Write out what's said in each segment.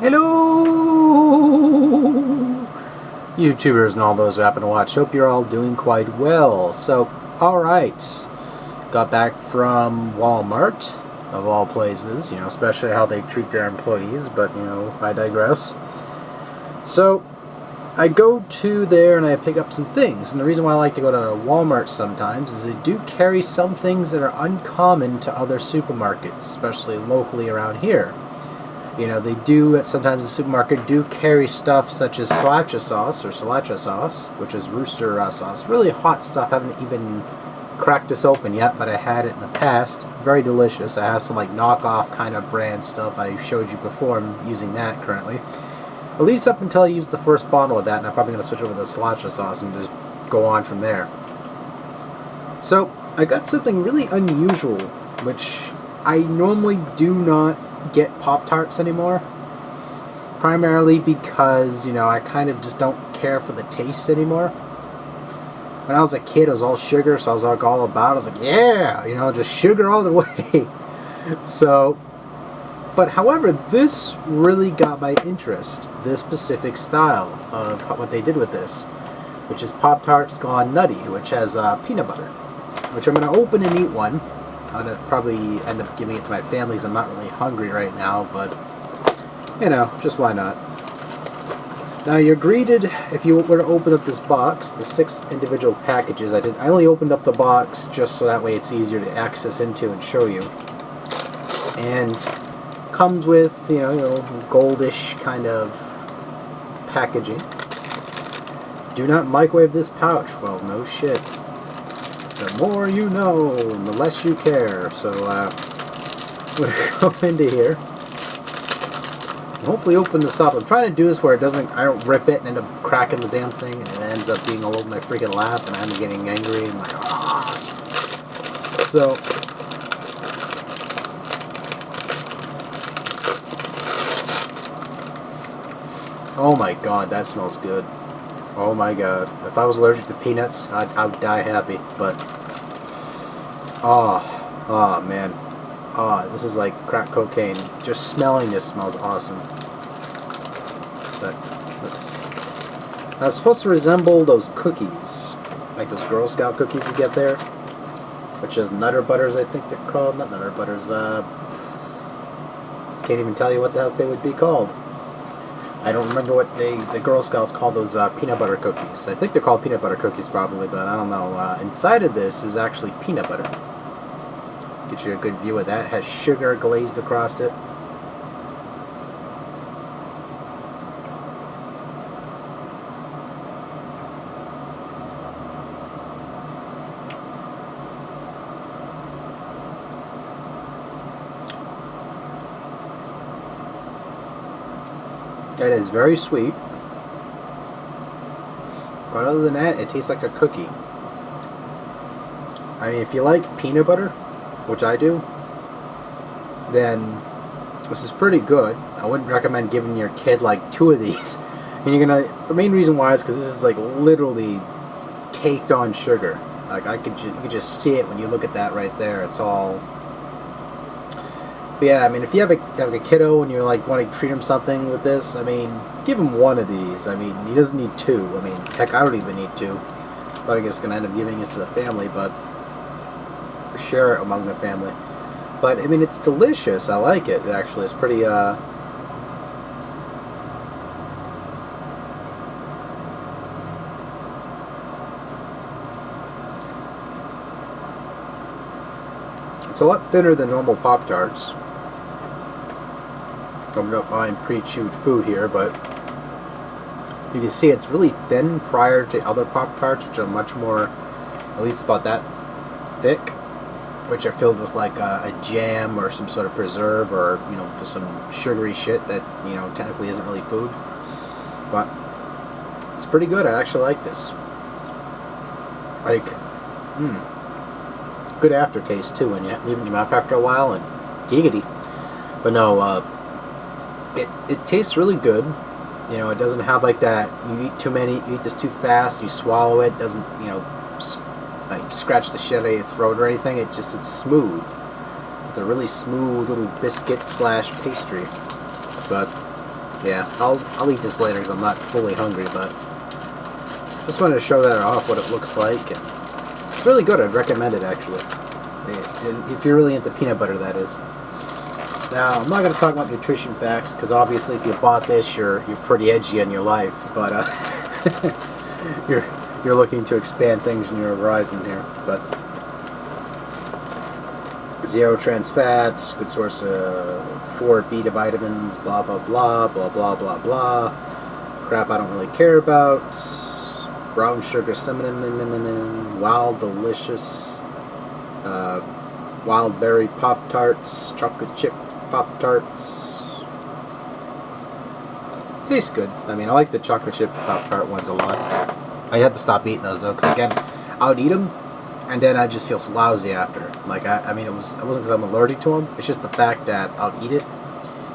Hello, YouTubers and all those who happen to watch. Hope you're all doing quite well. So, alright. Got back from Walmart, of all places, especially how they treat their employees, but, I digress. So, I go to there and I pick up some things, and the reason why I like to go to Walmart sometimes is they do carry some things that are uncommon to other supermarkets, especially locally around here. They do, sometimes the supermarket do carry stuff such as sriracha sauce, which is rooster sauce. Really hot stuff. I haven't even cracked this open yet, but I had it in the past. Very delicious. I have some knockoff kind of brand stuff I showed you before. I'm using that currently. At least up until I use the first bottle of that, and I'm probably going to switch over to the sriracha sauce and just go on from there. So, I got something really unusual, which I normally do not get Pop-Tarts anymore, primarily because I kind of just don't care for the taste anymore. When I was a kid, it was all sugar, so I was all about it. I was like, yeah, just sugar all the way. So, but however, this really got my interest, this specific style of what they did with this, which is Pop-Tarts Gone Nutty, which has peanut butter, which I'm going to open and eat one. I'm going to probably end up giving it to my family because I'm not really hungry right now, but, just why not. Now, you're greeted, if you were to open up this box, the 6 individual packages. I only opened up the box just so that way it's easier to access into and show you. And comes with, goldish kind of packaging. Do not microwave this pouch. Well, no shit. The more you know, and the less you care. So, I'm going to go into here. And hopefully open this up. I'm trying to do this where I don't rip it and end up cracking the damn thing, and it ends up being all over my freaking lap, and I'm getting angry, and So, oh my god, that smells good. Oh my god. If I was allergic to peanuts, I would die happy, but oh man. This is like crack cocaine. Just smelling this smells awesome. But it's supposed to resemble those cookies, like those Girl Scout cookies you get there, which is Nutter Butters, I think they're called. Not Nutter Butters. Can't even tell you what the hell they would be called. I don't remember what the Girl Scouts call those peanut butter cookies. I think they're called peanut butter cookies probably, but I don't know. Inside of this is actually peanut butter. Get you a good view of that. It has sugar glazed across it. It is very sweet, but other than that, it tastes like a cookie. I mean, if you like peanut butter, which I do, then this is pretty good. I wouldn't recommend giving your kid 2 of these. And the main reason why is because this is literally caked on sugar. You could just see it when you look at that right there. It's all. But yeah, I mean, if you have a kiddo and you want to treat him something with this, I mean, give him 1 of these. I mean, he doesn't need 2. I mean, heck, I don't even need 2. Probably just gonna end up giving this to the family, but share it among the family. But I mean, it's delicious. I like it. Actually, it's pretty. It's a lot thinner than normal Pop-Tarts. I'm not buying pre-chewed food here, but you can see it's really thin prior to other Pop-Tarts, which are much more, at least about that thick, which are filled with a jam or some sort of preserve or, just some sugary shit that, technically isn't really food. But it's pretty good. I actually like this. Good aftertaste too when you leave it in your mouth after a while, and giggity. But no, it tastes really good. It doesn't have that you eat too many, you eat this too fast, you swallow it, doesn't scratch the shit out of your throat or anything. It's smooth. It's a really smooth little biscuit / pastry. But Yeah, I'll eat this later because I'm not fully hungry, but just wanted to show that off, what it looks like. And it's really good. I'd recommend it, actually. If you're really into peanut butter, that is. Now, I'm not going to talk about nutrition facts, because obviously if you bought this, you're pretty edgy in your life, but you're looking to expand things in your horizon here. But zero trans fats, good source of 4 beta vitamins, blah blah blah, blah blah blah blah. Crap I don't really care about. Brown sugar cinnamon, wild delicious, wild berry poptarts, chocolate chip poptarts. Tastes good. I mean, I like the chocolate chip pop-tart ones a lot. I had to stop eating those though, because again, I would eat them, and then I just feel lousy after. Like I mean, it wasn't because I'm allergic to them. It's just the fact that I'll eat it,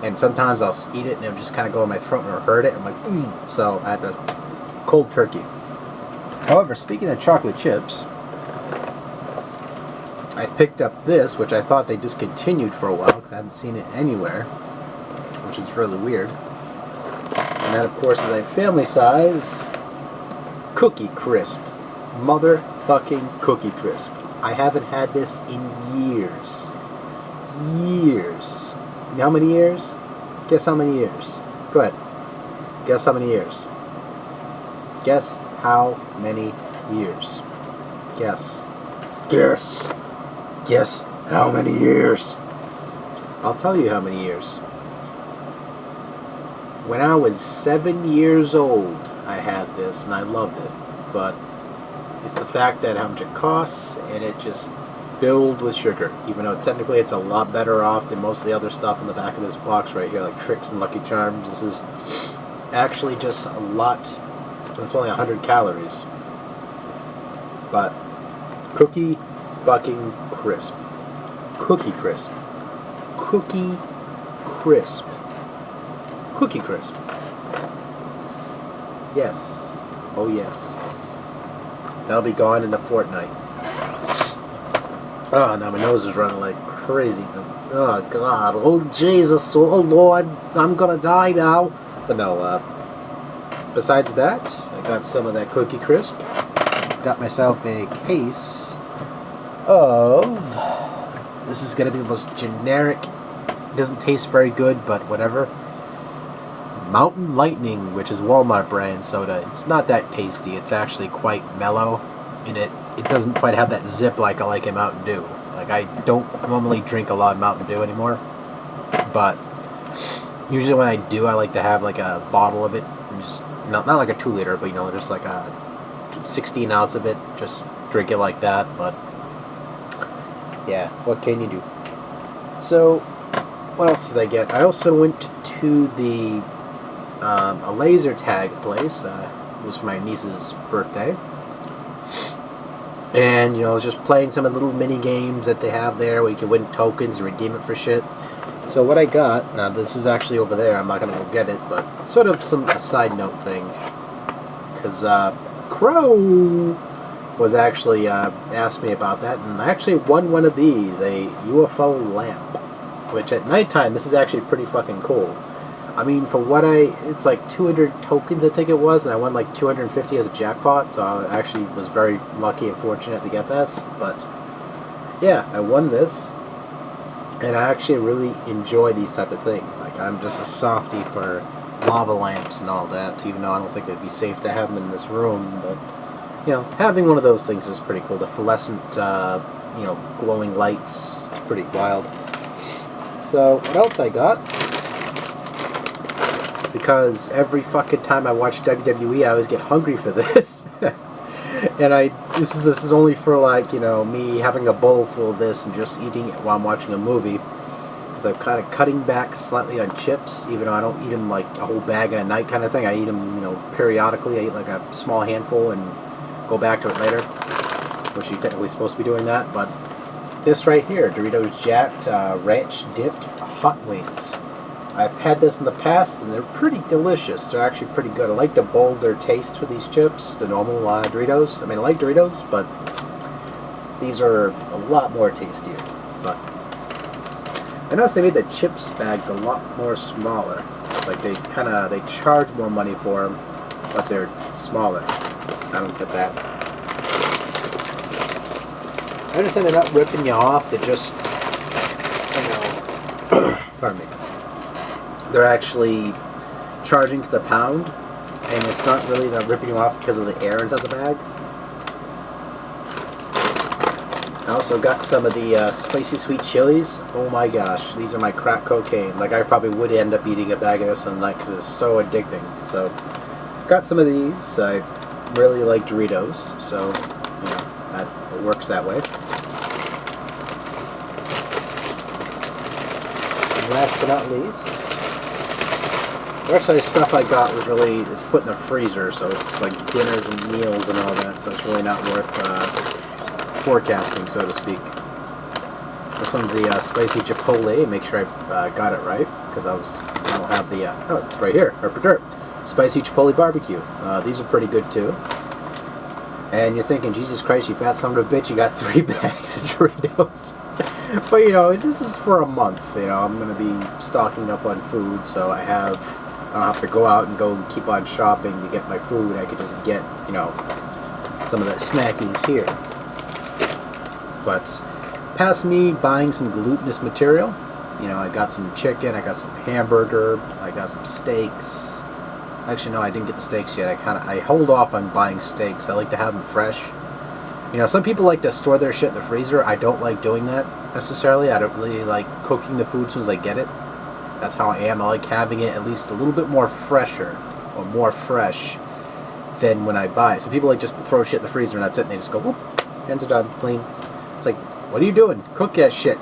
and sometimes I'll eat it and it'll just kind of go in my throat and it'll hurt it. I'm like, so I had to cold turkey. However, speaking of chocolate chips, I picked up this, which I thought they discontinued for a while because I haven't seen it anywhere, which is really weird. And that, of course, is a family size Cookie Crisp. Motherfucking Cookie Crisp. I haven't had this in years. Years. You know how many years? Guess how many years? Go ahead. Guess how many years? Guess how many years? Guess. Guess. Guess how many years? I'll tell you how many years. When I was 7 years old, I had this and I loved it. But it's the fact that how much it costs, and it just filled with sugar. Even though technically it's a lot better off than most of the other stuff in the back of this box right here, like Tricks and Lucky Charms. This is actually just a lot. It's only 100 calories. But Cookie fucking Crisp. Cookie Crisp. Cookie Crisp. Cookie Crisp. Yes. Oh yes. That'll be gone in a fortnight. Oh, now my nose is running like crazy. Oh God. Oh Jesus. Oh Lord. I'm gonna die now. But no, besides that, I got some of that Cookie Crisp. Got myself a case of... This is going to be the most generic. Doesn't taste very good, but whatever. Mountain Lightning, which is Walmart brand soda. It's not that tasty. It's actually quite mellow, and it doesn't quite have that zip like I like in Mountain Dew. Like, I don't normally drink a lot of Mountain Dew anymore, but usually when I do, I like to have like a bottle of it, and just not like a 2 liter, but you know, just like a 16 ounce of it. Just drink it like that. But yeah, what can you do? So, what else did I get? I also went to the a laser tag place. It was for my niece's birthday, and you know, I was just playing some of the little mini games that they have there where you can win tokens and redeem it for shit. So what I got, now this is actually over there, I'm not going to go get it, but sort of a side note thing, because Crow was actually asked me about that, and I actually won one of these, a UFO lamp, which at nighttime, this is actually pretty fucking cool. I mean, for what it's like 200 tokens, I think it was, and I won like 250 as a jackpot, so I actually was very lucky and fortunate to get this. But yeah, I won this, and I actually really enjoy these type of things. Like, I'm just a softie for lava lamps and all that, even though I don't think it'd be safe to have them in this room. But you know, having one of those things is pretty cool. The fluorescent, you know, glowing lights, it's pretty wild. So what else I got? Because every fucking time I watch WWE, I always get hungry for this. And this is only for, like, you know, me having a bowl full of this and just eating it while I'm watching a movie. Because I'm kind of cutting back slightly on chips, even though I don't eat them like a whole bag in a night kind of thing. I eat them, you know, periodically. I eat like a small handful and go back to it later, which you're technically supposed to be doing that. But this right here, Doritos Jacked Ranch Dipped Hot Wings. I've had this in the past, and they're pretty delicious. They're actually pretty good. I like the bolder taste for these chips, the normal Doritos. I mean, I like Doritos, but these are a lot more tastier. But I noticed they made the chips bags a lot more smaller. Like they charge more money for them, but they're smaller. I don't get that. I just ended up ripping you off to just, you know, pardon me. They're actually charging to the pound, and it's not really that ripping you off because of the air inside the bag. I also got some of the spicy sweet chilies. Oh my gosh, these are my crack cocaine. Like, I probably would end up eating a bag of this in a night because it's so addicting. So, got some of these. I really like Doritos, so, you know, it works that way. And last but not least, the rest of the stuff I got was really, it's put in the freezer, so it's like dinners and meals and all that, so it's really not worth forecasting, so to speak. This one's the spicy chipotle. Make sure I got it right, because I don't have the, oh, it's right here, herp. Spicy chipotle barbecue. These are pretty good too. And you're thinking, Jesus Christ, you fat son of a bitch, you got 3 bags of Doritos. But, you know, this is for a month. You know, I'm going to be stocking up on food, so I don't have to go out and go and keep on shopping to get my food. I could just get, you know, some of the snackies here. But past me buying some glutinous material, you know, I got some chicken, I got some hamburger, I got some steaks. Actually, no, I didn't get the steaks yet. I hold off on buying steaks. I like to have them fresh. You know, some people like to store their shit in the freezer. I don't like doing that necessarily. I don't really like cooking the food as soon as I get it. That's how I am. I like having it at least a little bit more fresher, or more fresh, than when I buy. Some people like just throw shit in the freezer and that's it, and they just go, whoop, hands are done, clean. It's like, what are you doing? Cook that shit.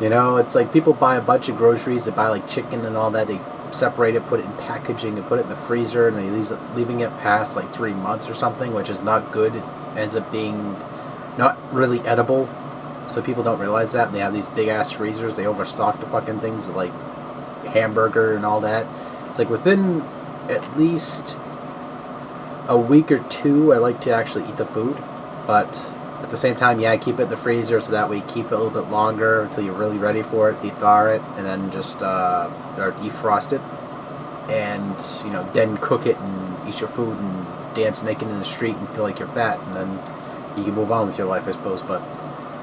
You know, it's like people buy a bunch of groceries, they buy like chicken and all that, they separate it, put it in packaging, and put it in the freezer, and they leaving it past like 3 months or something, which is not good. It ends up being not really edible. So people don't realize that, and they have these big ass freezers, they overstock the fucking things with like hamburger and all that. It's like within at least a week or 2, I like to actually eat the food, but at the same time, yeah, I keep it in the freezer so that way you keep it a little bit longer until you're really ready for it, de-thaw it, and then just or defrost it, and, you know, then cook it and eat your food and dance naked in the street and feel like you're fat, and then you can move on with your life, I suppose. But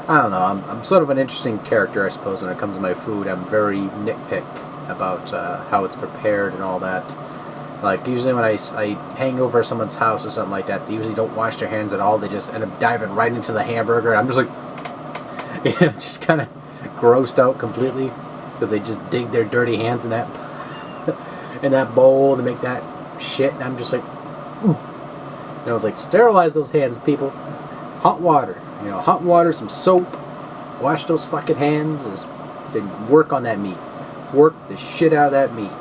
I don't know, I'm sort of an interesting character, I suppose, when it comes to my food. I'm very nitpick about how it's prepared and all that. Like, usually when I hang over someone's house or something like that, they usually don't wash their hands at all. They just end up diving right into the hamburger. I'm just like, you know, just kind of grossed out completely, because they just dig their dirty hands in that in that bowl to make that shit. And I'm just like, and I was like, sterilize those hands, people. Hot water, you know, hot water, some soap. Wash those fucking hands. Then work on that meat. Work the shit out of that meat.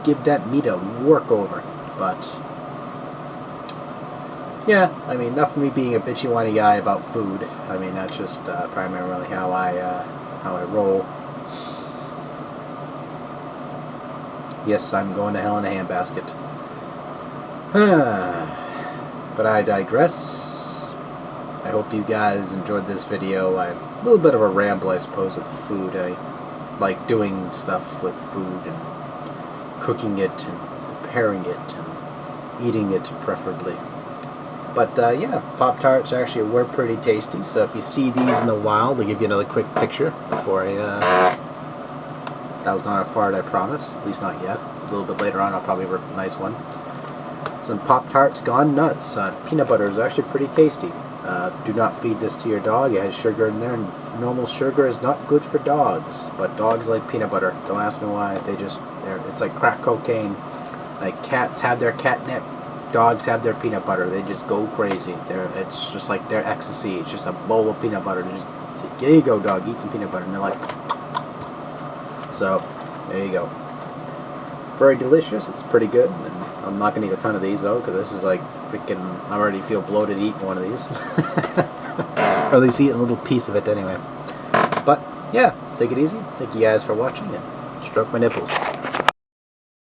Give that meat a work over. But yeah, I mean, enough of me being a bitchy whiny guy about food. I mean, that's just primarily how I roll. Yes, I'm going to hell in a handbasket. But I digress. I hope you guys enjoyed this video. A little bit of a ramble, I suppose, with food. I like doing stuff with food and cooking it and preparing it and eating it preferably. But yeah, Pop-Tarts actually were pretty tasty, so if you see these in the wild, I'll give you another quick picture before that was not a fart, I promise, at least not yet. A little bit later on I'll probably rip a nice one. Some Pop-Tarts gone nuts. Peanut butter is actually pretty tasty. Do not feed this to your dog. It has sugar in there, and normal sugar is not good for dogs, but dogs like peanut butter. Don't ask me why. It's like crack cocaine. Like, cats have their catnip, dogs have their peanut butter. They just go crazy. It's just like their ecstasy. It's just a bowl of peanut butter. There you go, dog, eat some peanut butter. And they're like, so there you go. Very delicious. It's pretty good. And I'm not gonna eat a ton of these though, because this is like freaking, I already feel bloated eating one of these. Or at least eating a little piece of it anyway. But yeah, take it easy. Thank you guys for watching, and stroke my nipples.